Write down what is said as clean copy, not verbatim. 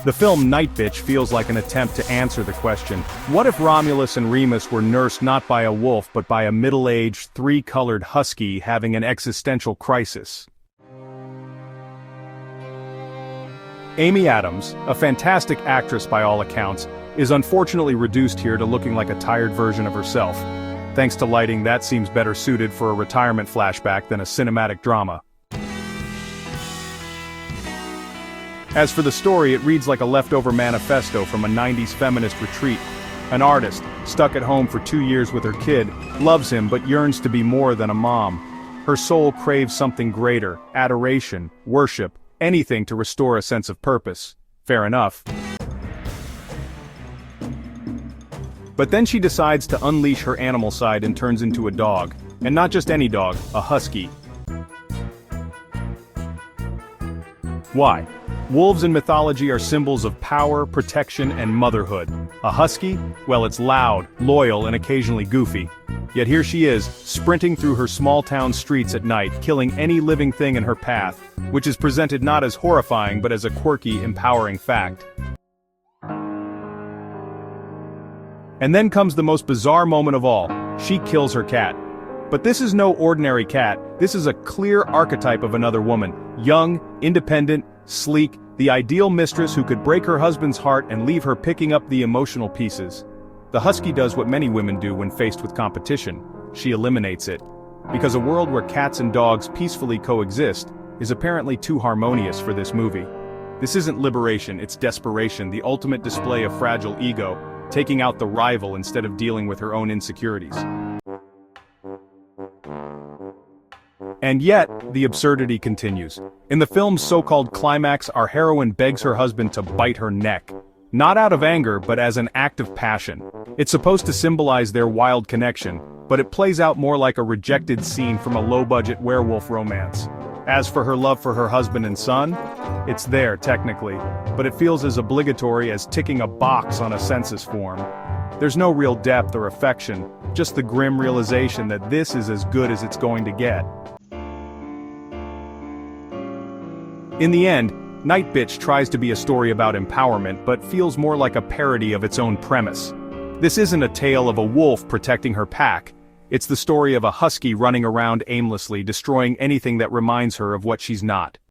The film Nightbitch feels like an attempt to answer the question, what if Romulus and Remus were nursed not by a wolf but by a middle-aged, three-colored husky having an existential crisis? Amy Adams, a fantastic actress by all accounts, is unfortunately reduced here to looking like a tired version of herself. Thanks to lighting, that seems better suited for a retirement flashback than a cinematic drama. As for the story, it reads like a leftover manifesto from a 90s feminist retreat. An artist, stuck at home for 2 years with her kid, loves him but yearns to be more than a mom. Her soul craves something greater, adoration, worship, anything to restore a sense of purpose. Fair enough. But then she decides to unleash her animal side and turns into a dog. And not just any dog, a husky. Why? Wolves in mythology are symbols of power, protection, and motherhood. A husky? Well, it's loud, loyal, and occasionally goofy. Yet here she is, sprinting through her small-town streets at night, killing any living thing in her path, which is presented not as horrifying but as a quirky, empowering fact. And then comes the most bizarre moment of all. She kills her cat. But this is no ordinary cat, this is a clear archetype of another woman. Young, independent, sleek, the ideal mistress who could break her husband's heart and leave her picking up the emotional pieces. The husky does what many women do when faced with competition. She eliminates it. Because a world where cats and dogs peacefully coexist is apparently too harmonious for this movie. This isn't liberation, it's desperation, the ultimate display of fragile ego, taking out the rival instead of dealing with her own insecurities. And yet, the absurdity continues. In the film's so-called climax, our heroine begs her husband to bite her neck. Not out of anger, but as an act of passion. It's supposed to symbolize their wild connection, but it plays out more like a rejected scene from a low-budget werewolf romance. As for her love for her husband and son, it's there technically, but it feels as obligatory as ticking a box on a census form. There's no real depth or affection, just the grim realization that this is as good as it's going to get. In the end, Nightbitch tries to be a story about empowerment but feels more like a parody of its own premise. This isn't a tale of a wolf protecting her pack, it's the story of a husky running around aimlessly destroying anything that reminds her of what she's not.